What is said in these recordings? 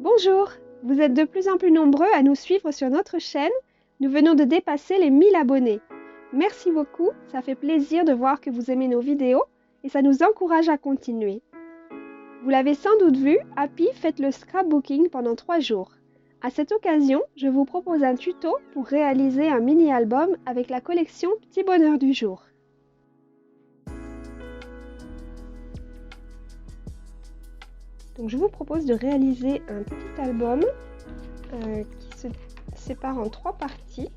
Bonjour, vous êtes de plus en plus nombreux à nous suivre sur notre chaîne. Nous venons de dépasser les 1000 abonnés. Merci beaucoup, ça fait plaisir de voir que vous aimez nos vidéos et ça nous encourage à continuer. Vous l'avez sans doute vu, Happy fête le scrapbooking pendant 3 jours. À cette occasion, je vous propose un tuto pour réaliser un mini-album avec la collection Petit Bonheur du Jour. Donc je vous propose de réaliser un petit album qui se sépare en 3 parties.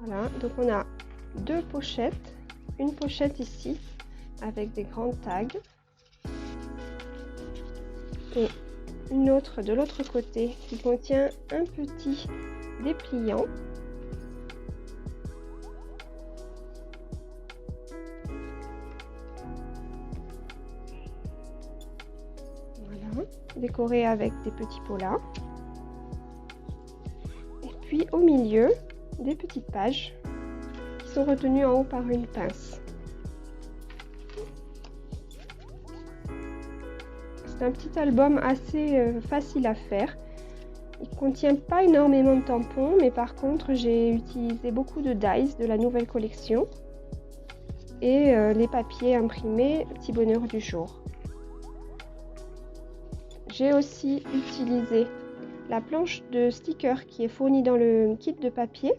Voilà, donc on a 2 pochettes, une pochette ici avec des grands tags et une autre de l'autre côté qui contient un petit dépliant. Voilà, décoré avec des petits polas. Et puis au milieu, des petites pages qui sont retenues en haut par une pince. C'est un petit album assez facile à faire. Il ne contient pas énormément de tampons, mais par contre j'ai utilisé beaucoup de dies de la nouvelle collection et les papiers imprimés Petit Bonheur du Jour. J'ai aussi utilisé la planche de stickers qui est fournie dans le kit de papier.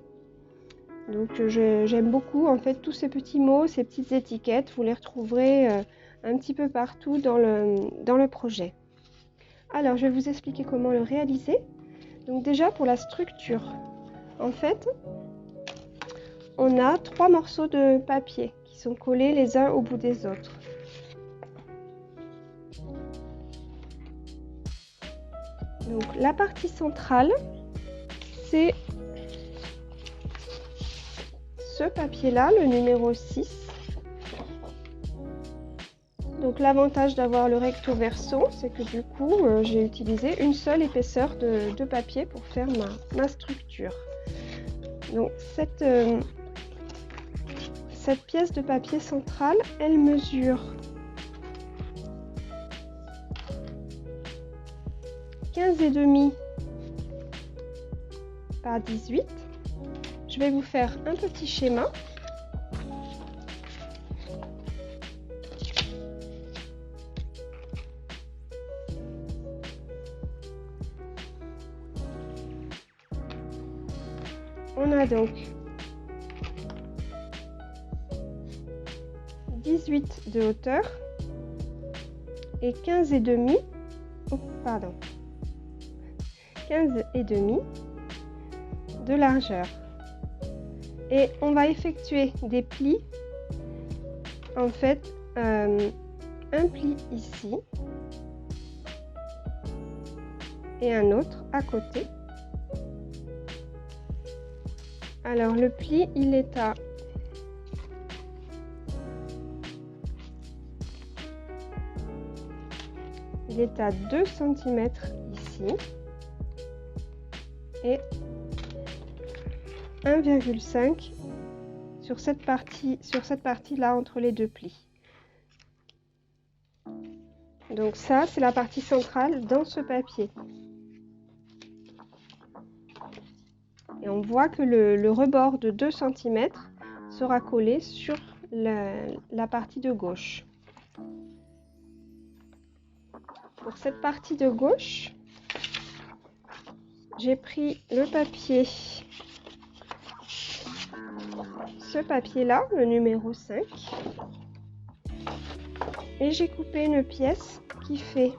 Donc j'aime beaucoup en fait tous ces petits mots, ces petites étiquettes, vous les retrouverez un petit peu partout dans le projet. Alors je vais vous expliquer comment le réaliser. Donc déjà pour la structure, en fait on a 3 morceaux de papier qui sont collés les uns au bout des autres. Donc la partie centrale, c'est ce papier là, le numéro 6. Donc l'avantage d'avoir le recto verso, c'est que du coup j'ai utilisé une seule épaisseur de papier pour faire ma structure. Donc cette pièce de papier centrale, elle mesure 15,5 par 18. Je vais vous faire un petit schéma. On a donc 18 de hauteur et 15,5 de largeur. Et on va effectuer des plis, en fait un pli ici et un autre à côté. Alors le pli il est à 2 cm ici et 1,5 sur cette partie là entre les deux plis. Donc ça c'est la partie centrale dans ce papier. Et on voit que le rebord de 2 cm sera collé sur la partie de gauche. Pour cette partie de gauche, j'ai pris le papier, ce papier là, le numéro 5, et j'ai coupé une pièce qui fait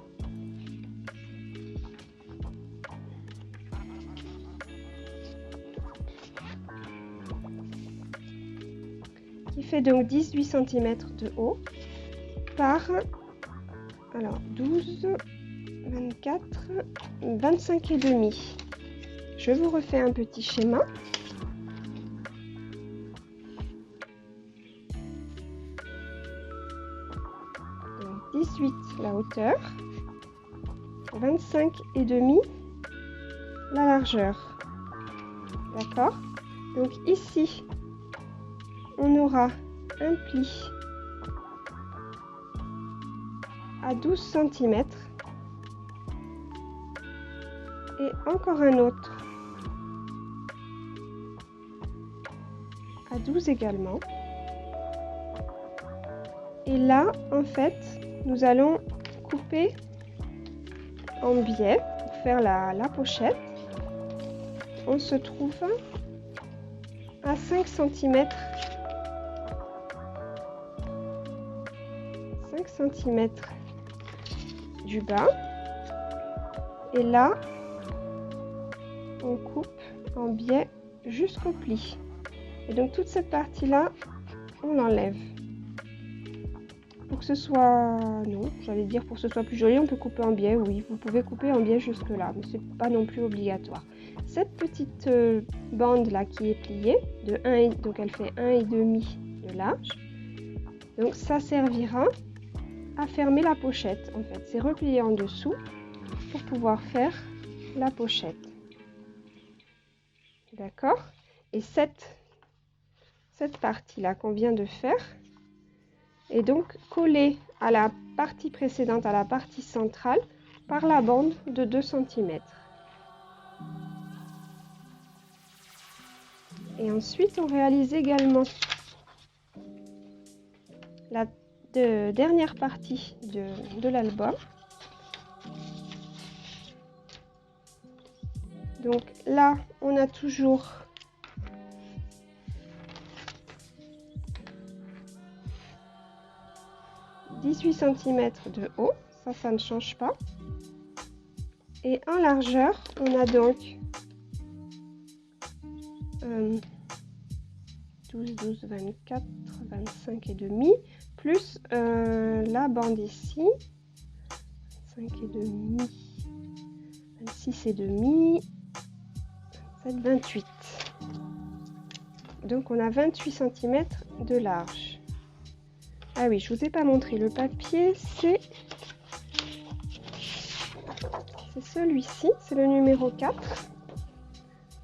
donc 18 cm de haut par 12, 24, 25,5. Je vous refais un petit schéma. Donc 18 la hauteur, 25,5 la largeur. D'accord? Donc ici, on aura un pli à 12 cm. Et encore un autre à 12 également. Et là, en fait, nous allons couper en biais pour faire la pochette. On se trouve à 5 cm. 5 cm du bas. Et là, on coupe en biais jusqu'au pli. Et donc toute cette partie-là, on l'enlève. Pour que ce soit... Non, j'allais dire pour que ce soit plus joli, on peut couper en biais. Oui, vous pouvez couper en biais jusque là, mais c'est pas non plus obligatoire. Cette petite bande là qui est pliée, donc elle fait 1,5 de large. Donc ça servira à fermer la pochette. En fait, c'est replié en dessous pour pouvoir faire la pochette. D'accord? Et cette partie-là qu'on vient de faire est donc collée à la partie précédente, à la partie centrale, par la bande de 2 cm. Et ensuite, on réalise également la dernière partie de l'album. Donc là, on a toujours « 18 cm de haut », ça ne change pas. Et en largeur, on a donc 12, 12, 24, 25 et demi, plus la bande ici, 25 et demi, 26 et demi, 27, 28. Donc on a 28 cm de large. Ah oui, je vous ai pas montré le papier, c'est celui-ci, c'est le numéro 4,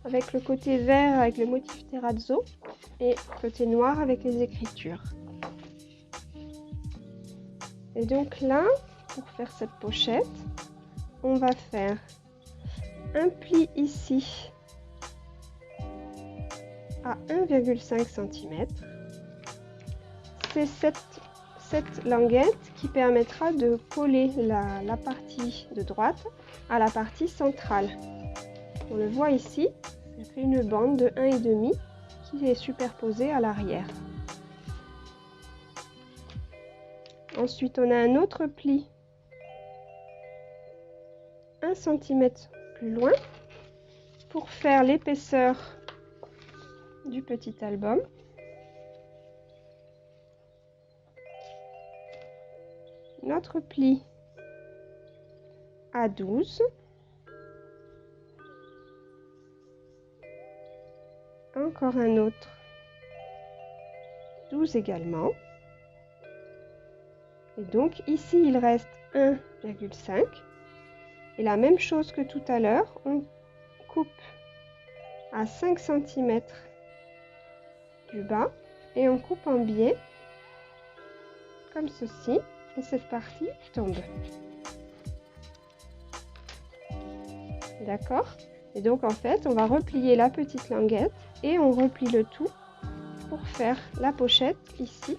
avec le côté vert avec le motif terrazzo et le côté noir avec les écritures. Et donc là, pour faire cette pochette, on va faire un pli ici à 1,5 cm. C'est cette languette qui permettra de coller la partie de droite à la partie centrale. On le voit ici, ça fait une bande de 1,5 qui est superposée à l'arrière. Ensuite, on a un autre pli 1 cm plus loin pour faire l'épaisseur du petit album. Notre pli à 12. Encore un autre 12 également. Et donc ici il reste 1,5. Et la même chose que tout à l'heure, on coupe à 5 cm du bas et on coupe en biais comme ceci. Et cette partie tombe. D'accord? Et donc en fait, on va replier la petite languette et on replie le tout pour faire la pochette ici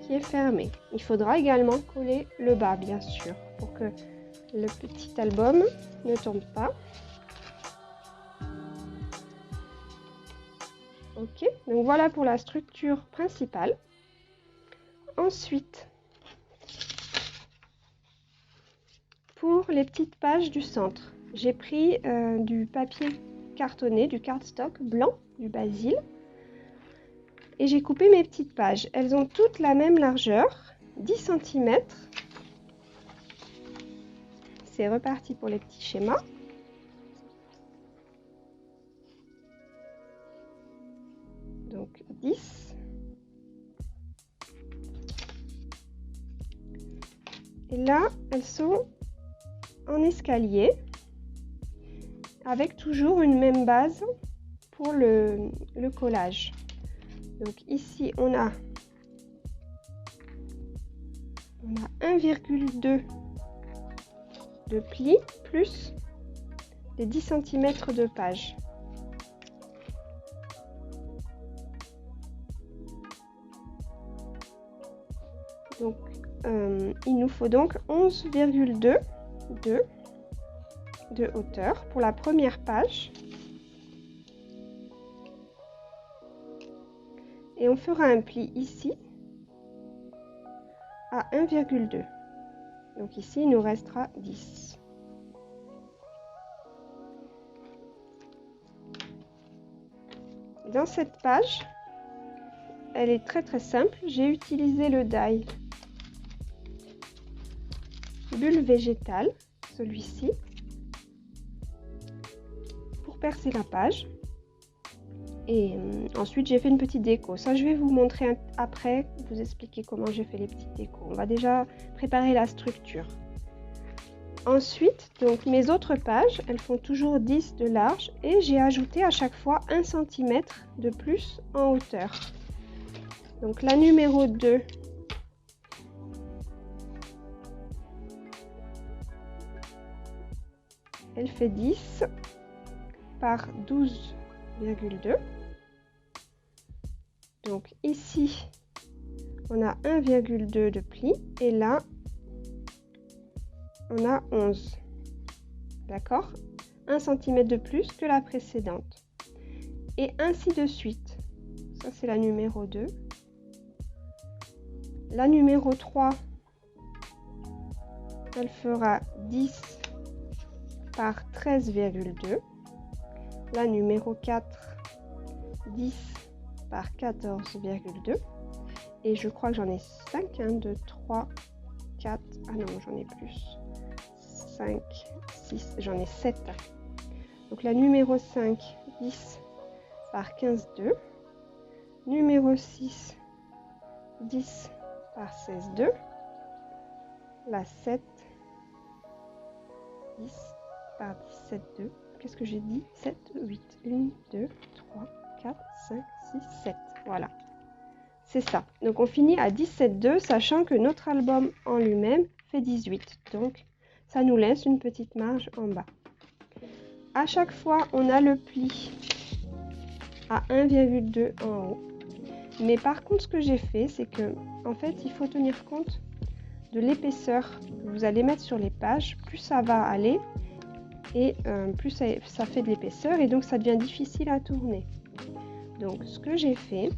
qui est fermée. Il faudra également coller le bas, bien sûr, pour que le petit album ne tombe pas. Ok, donc voilà pour la structure principale. Ensuite, pour les petites pages du centre, j'ai pris du papier cartonné, du cardstock blanc, du basil. Et j'ai coupé mes petites pages. Elles ont toutes la même largeur, 10 cm. C'est reparti pour les petits schémas. Donc 10. Et là, elles sont en escalier, avec toujours une même base pour le collage. Donc ici, on a on a 1,2 de pli plus les 10 cm de page. Donc, il nous faut donc 11,2 de hauteur pour la première page. Et on fera un pli ici à 1,2. Donc ici, il nous restera 10. Dans cette page, elle est très simple. J'ai utilisé le die bulle végétale, celui-ci, pour percer la page. Et ensuite, j'ai fait une petite déco. Ça, je vais vous montrer après, vous expliquer comment j'ai fait les petites décos. On va déjà préparer la structure. Ensuite, donc mes autres pages, elles font toujours 10 de large et j'ai ajouté à chaque fois 1 cm de plus en hauteur. Donc la numéro 2, elle fait 10 par 12,2. Donc ici, on a 1,2 de pli et là, on a 11. D'accord? 1 cm de plus que la précédente. Et ainsi de suite. Ça, c'est la numéro 2. La numéro 3, elle fera 10 par 13,2. La numéro 4, 10 par 14,2. Et je crois que j'en ai 5. 1, 2, 3, 4. Ah non, j'en ai plus. 5, 6, j'en ai 7. Donc la numéro 5, 10 par 15,2. Numéro 6, 10 par 16,2. La 7, 10 par 17,2. Qu'est-ce que j'ai dit? 7, 8, 1, 2, 3, 4, 5, 6, 7. Voilà. C'est ça. Donc on finit à 17,2, sachant que notre album en lui-même fait 18. Donc ça nous laisse une petite marge en bas. À chaque fois, on a le pli à 1,2 en haut. Mais par contre, ce que j'ai fait, c'est que, en fait, il faut tenir compte de l'épaisseur que vous allez mettre sur les pages. Plus ça va aller et plus ça fait de l'épaisseur et donc ça devient difficile à tourner. Donc, ce que j'ai fait,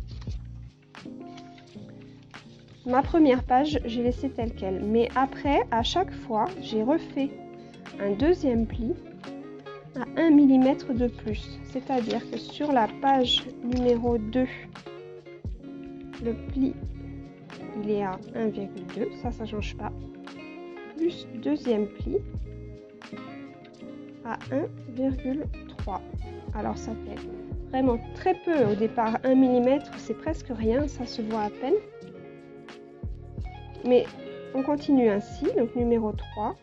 ma première page, j'ai laissé telle quelle. Mais après, à chaque fois, j'ai refait un deuxième pli à 1 mm de plus. C'est-à-dire que sur la page numéro 2, le pli, il est à 1,2. Ça ne change pas. Plus deuxième pli à 1,3. Alors, ça fait vraiment très peu. Au départ, 1 mm, c'est presque rien. Ça se voit à peine. Mais on continue ainsi, donc numéro 3,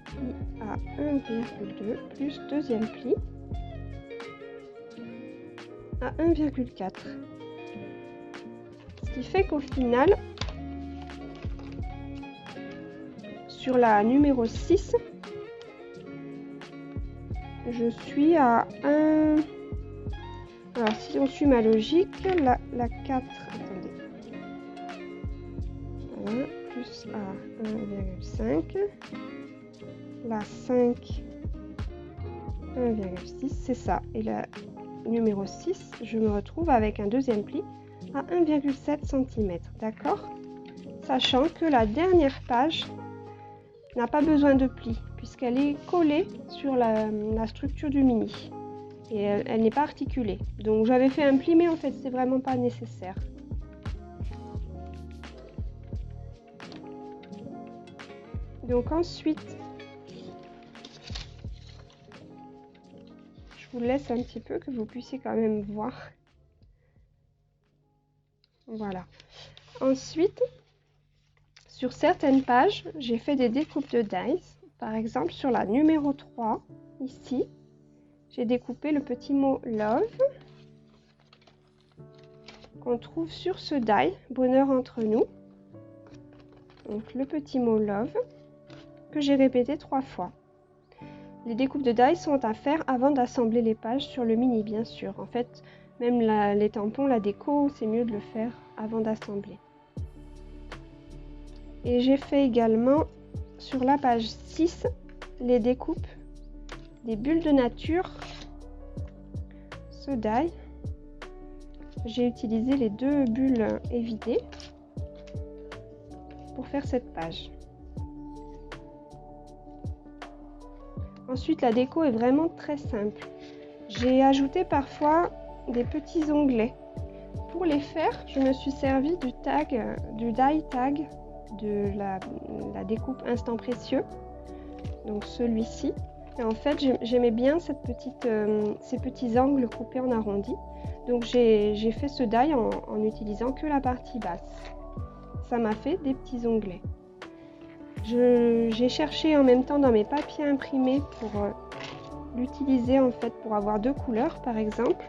pli à 1,2 plus deuxième pli à 1,4. Ce qui fait qu'au final, sur la numéro 6, je suis à 1... Alors si on suit ma logique, la 4, attendez. Plus à 1,5, la 5, 1,6, c'est ça. Et la numéro 6, je me retrouve avec un deuxième pli à 1,7 cm. D'accord? Sachant que la dernière page n'a pas besoin de pli, puisqu'elle est collée sur la structure du mini. Et elle n'est pas articulée. Donc j'avais fait un pli, mais en fait, c'est vraiment pas nécessaire. Donc ensuite, je vous laisse un petit peu que vous puissiez quand même voir. Voilà. Ensuite, sur certaines pages, j'ai fait des découpes de dies. Par exemple, sur la numéro 3, ici, j'ai découpé le petit mot love qu'on trouve sur ce die, bonheur entre nous. Donc le petit mot love que j'ai répété 3 fois. Les découpes de die sont à faire avant d'assembler les pages sur le mini, bien sûr. En fait, même les tampons, la déco, c'est mieux de le faire avant d'assembler. Et j'ai fait également sur la page 6 les découpes des bulles de nature. Ce die, j'ai utilisé les 2 bulles évidées pour faire cette page. Ensuite, la déco est vraiment très simple. J'ai ajouté parfois des petits onglets. Pour les faire, je me suis servi du die tag de la découpe Instant Précieux, donc celui-ci. Et en fait, j'aimais bien ces petits angles coupés en arrondi. Donc j'ai fait ce die en utilisant que la partie basse. Ça m'a fait des petits onglets. J'ai cherché en même temps dans mes papiers imprimés pour l'utiliser en fait pour avoir 2 couleurs par exemple.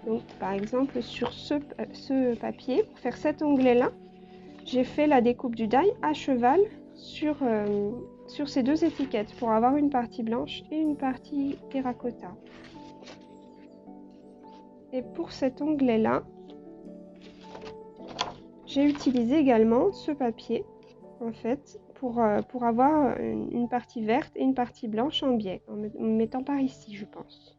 Donc par exemple sur ce papier, pour faire cet onglet là, j'ai fait la découpe du die à cheval sur ces 2 étiquettes pour avoir une partie blanche et une partie terracotta. Et pour cet onglet là, j'ai utilisé également ce papier en fait pour avoir une partie verte et une partie blanche en biais, en me mettant par ici je pense.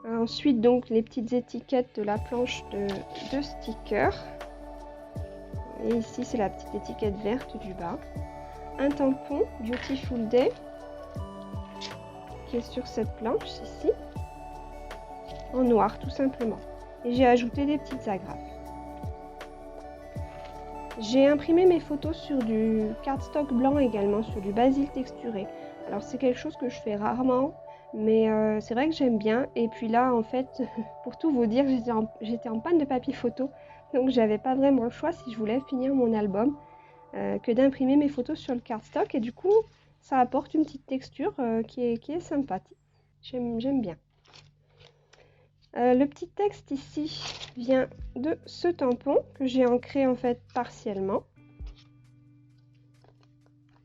Ensuite donc les petites étiquettes de la planche de stickers. Et ici c'est la petite étiquette verte du bas. Un tampon Beautiful Day qui est sur cette planche ici. En noir tout simplement. Et j'ai ajouté des petites agrafes. J'ai imprimé mes photos sur du cardstock blanc également, sur du basil texturé. Alors c'est quelque chose que je fais rarement, mais c'est vrai que j'aime bien. Et puis là en fait, pour tout vous dire, j'étais en panne de papier photo, donc j'avais pas vraiment le choix si je voulais finir mon album que d'imprimer mes photos sur le cardstock. Et du coup, ça apporte une petite texture qui est sympathique. J'aime bien. Le petit texte ici vient de ce tampon que j'ai ancré en fait partiellement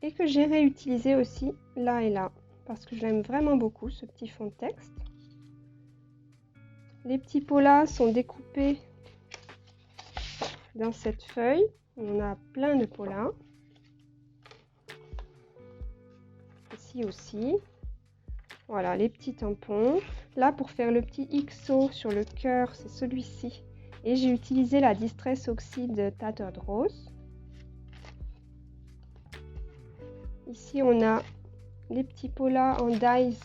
et que j'ai réutilisé aussi là et là parce que j'aime vraiment beaucoup ce petit fond de texte. Les petits pots là sont découpés dans cette feuille. On a plein de pots là. Ici aussi. Voilà les petits tampons. Là pour faire le petit XO sur le cœur, c'est celui-ci. Et j'ai utilisé la Distress Oxide Tattered Rose. Ici on a les petits pots là en dies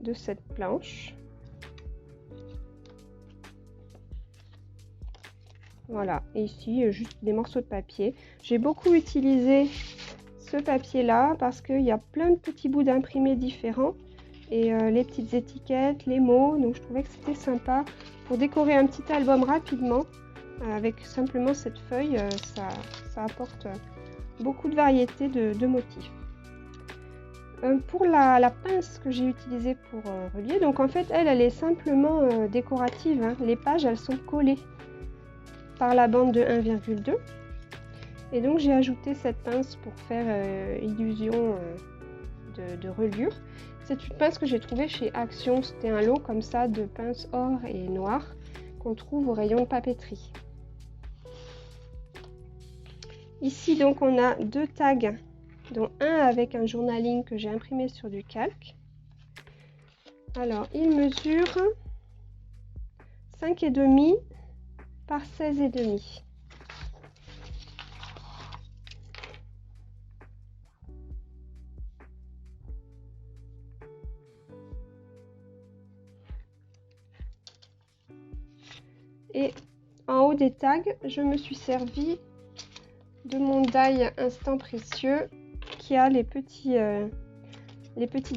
de cette planche. Voilà, et ici juste des morceaux de papier. J'ai beaucoup utilisé ce papier là parce qu'il y a plein de petits bouts d'imprimés différents et les petites étiquettes, les mots, donc je trouvais que c'était sympa pour décorer un petit album rapidement avec simplement cette feuille. Ça apporte beaucoup de variété de motifs. Pour la pince que j'ai utilisée pour relier, donc en fait elle est simplement décorative, hein. Les pages elles sont collées par la bande de 1,2 et donc j'ai ajouté cette pince pour faire illusion de reliure. C'est une pince que j'ai trouvée chez Action, c'était un lot comme ça de pinces or et noir qu'on trouve au rayon papeterie. Ici donc on a 2 tags, dont un avec un journaling que j'ai imprimé sur du calque. Alors il mesure 5,5 par 16,5. Et en haut des tags, je me suis servi de mon die Instant Précieux qui a les petites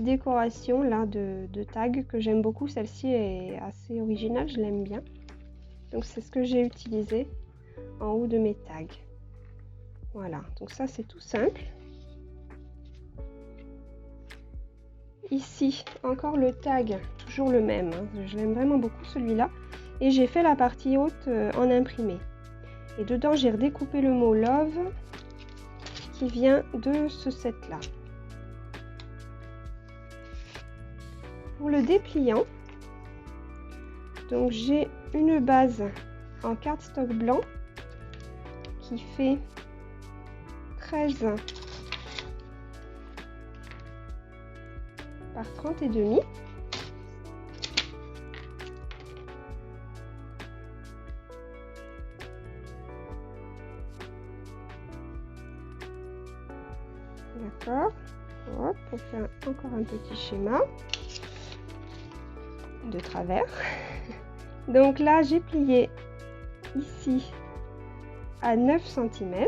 décorations là de tags que j'aime beaucoup. Celle-ci est assez originale, je l'aime bien. Donc c'est ce que j'ai utilisé en haut de mes tags. Voilà, donc ça c'est tout simple. ici encore le tag, toujours le même, hein. Je l'aime vraiment beaucoup celui-là. Et j'ai fait la partie haute en imprimé. Et dedans, j'ai redécoupé le mot Love qui vient de ce set-là. Pour le dépliant, donc j'ai une base en cardstock blanc qui fait 13 par 30,5. D'accord. Hop, on fait encore un petit schéma de travers. Donc là, j'ai plié ici à 9 cm.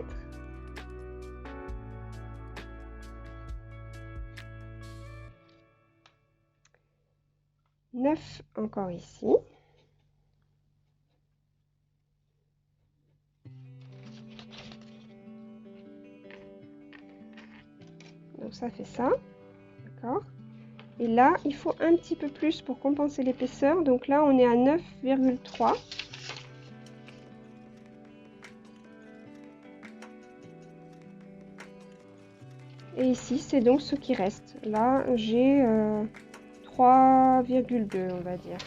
Encore ici. Donc ça fait ça, d'accord. Et là, il faut un petit peu plus pour compenser l'épaisseur. Donc là, on est à 9,3. Et ici, c'est donc ce qui reste. Là, j'ai 3,2, on va dire.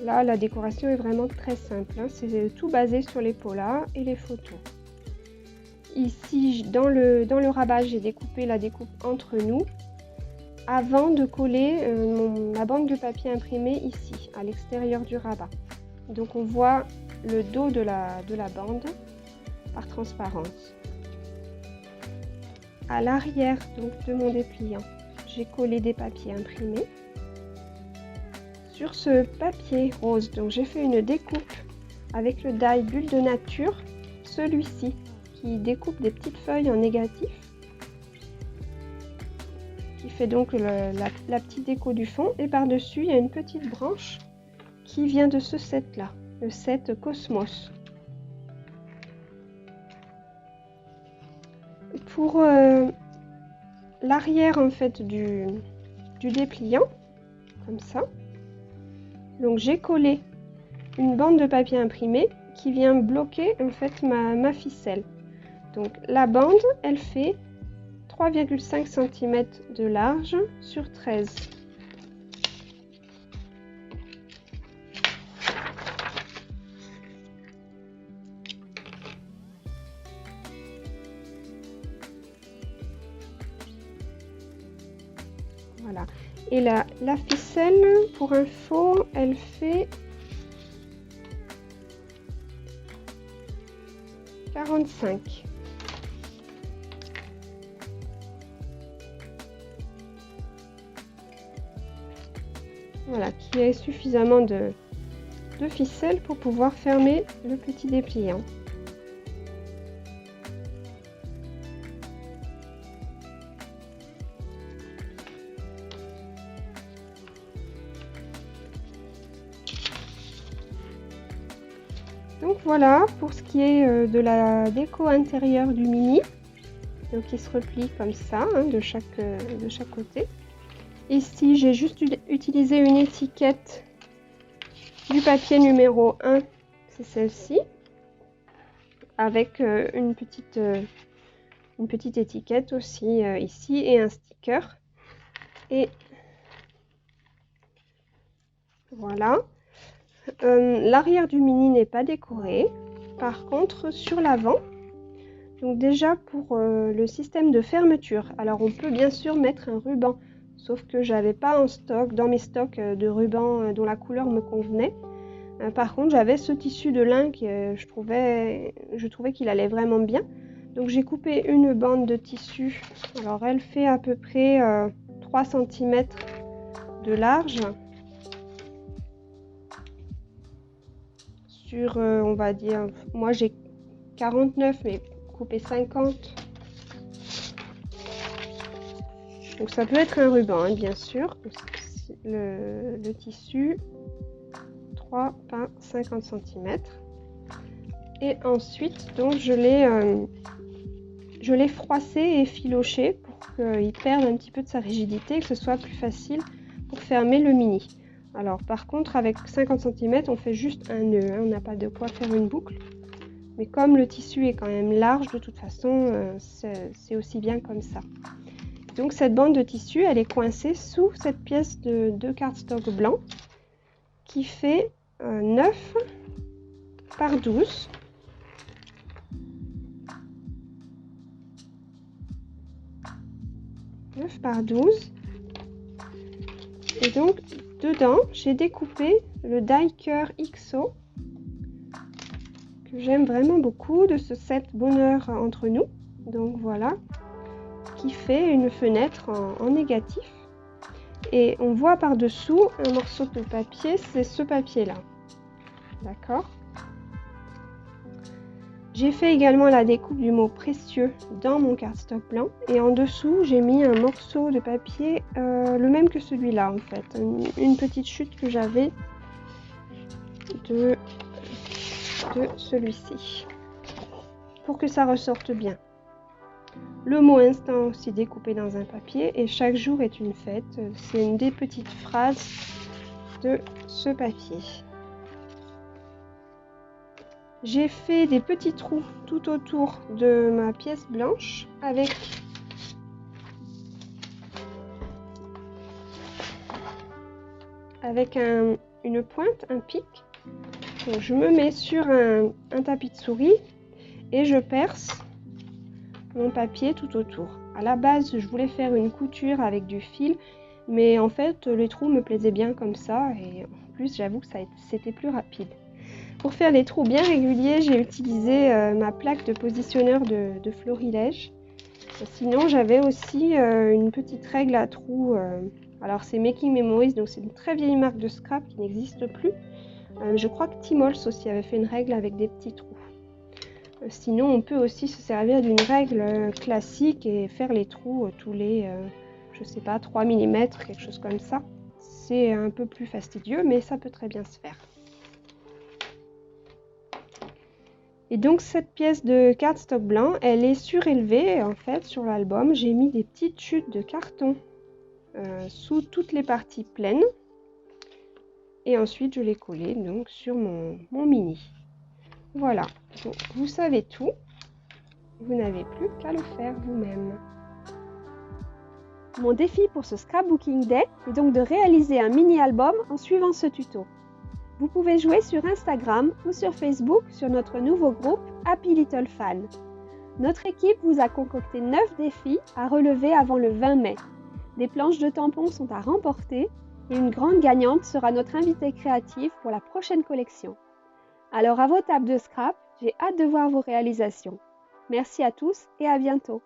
Là, la décoration est vraiment très simple, hein. C'est tout basé sur les polas et les photos. Ici, dans le rabat, j'ai découpé la découpe entre nous avant de coller ma banque de papier imprimé ici, à l'extérieur du rabat. Donc, on voit le dos de la bande par transparence. À l'arrière donc de mon dépliant, j'ai collé des papiers imprimés. Sur ce papier rose, donc j'ai fait une découpe avec le die Bulle de Nature, celui-ci qui découpe des petites feuilles en négatif, qui fait donc la petite déco du fond. Et par-dessus, il y a une petite branche qui vient de ce set-là, le set Cosmos. Pour l'arrière en fait du dépliant, comme ça. Donc j'ai collé une bande de papier imprimé qui vient bloquer en fait ma ficelle. Donc la bande, elle fait 3,5 cm de large sur 13. Voilà. Et la ficelle, pour info, elle fait 45. Voilà, qui est suffisamment de ficelle pour pouvoir fermer le petit dépliant. Donc voilà pour ce qui est de la déco intérieure du mini. Donc il se replie comme ça, hein, de chaque côté. Ici j'ai juste utilisé une étiquette du papier numéro 1, c'est celle-ci, avec une petite étiquette aussi ici et un sticker. Et voilà. L'arrière du mini n'est pas décoré. Par contre, sur l'avant, donc déjà pour le système de fermeture, alors on peut bien sûr mettre un ruban, sauf que j'avais pas en stock, dans mes stocks, de ruban dont la couleur me convenait. Par contre, j'avais ce tissu de lin que je trouvais qu'il allait vraiment bien. Donc j'ai coupé une bande de tissu. Alors elle fait à peu près 3 cm de large. Sur, on va dire, moi j'ai 49, mais coupé 50. Donc ça peut être un ruban, hein, bien sûr. Le tissu, 3 par 50 cm. Et ensuite, donc, je l'ai froissé et filoché pour qu'il perde un petit peu de sa rigidité et que ce soit plus facile pour fermer le mini. Alors par contre, avec 50 cm, on fait juste un nœud, hein, on n'a pas de quoi faire une boucle. Mais comme le tissu est quand même large, de toute façon, c'est aussi bien comme ça. Donc cette bande de tissu, elle est coincée sous cette pièce de cardstock blanc qui fait 9 par 12. Par 12. Et donc dedans j'ai découpé le die cœur XO que j'aime vraiment beaucoup de ce set Bonheur entre nous. Donc voilà, qui fait une fenêtre en négatif. Et on voit par dessous un morceau de papier, c'est ce papier là. D'accord. J'ai fait également la découpe du mot précieux dans mon cardstock blanc et en dessous j'ai mis un morceau de papier le même que celui-là en fait, une petite chute que j'avais de celui-ci pour que ça ressorte bien. Le mot instant aussi découpé dans un papier et chaque jour est une fête, c'est une des petites phrases de ce papier. J'ai fait des petits trous tout autour de ma pièce blanche avec une pointe, un pic. Donc, je me mets sur un tapis de souris et je perce mon papier tout autour. À la base, je voulais faire une couture avec du fil, mais en fait, les trous me plaisaient bien comme ça et en plus, j'avoue que c'était plus rapide. Pour faire les trous bien réguliers, j'ai utilisé ma plaque de positionneur de Florilège. Sinon, j'avais aussi une petite règle à trous. Alors, c'est Making Memories, donc c'est une très vieille marque de scrap qui n'existe plus. Je crois que Timols aussi avait fait une règle avec des petits trous. Sinon, on peut aussi se servir d'une règle classique et faire les trous tous les, je sais pas, 3 mm, quelque chose comme ça. C'est un peu plus fastidieux, mais ça peut très bien se faire. Et donc cette pièce de cardstock blanc, elle est surélevée en fait sur l'album. J'ai mis des petites chutes de carton sous toutes les parties pleines. Et ensuite je l'ai collé donc sur mon mini. Voilà, donc, vous savez tout. Vous n'avez plus qu'à le faire vous-même. Mon défi pour ce Scrapbooking Day est donc de réaliser un mini-album en suivant ce tuto. Vous pouvez jouer sur Instagram ou sur Facebook sur notre nouveau groupe Happy Little Fan. Notre équipe vous a concocté 9 défis à relever avant le 20 mai. Des planches de tampons sont à remporter et une grande gagnante sera notre invitée créative pour la prochaine collection. Alors à vos tables de scrap, j'ai hâte de voir vos réalisations. Merci à tous et à bientôt.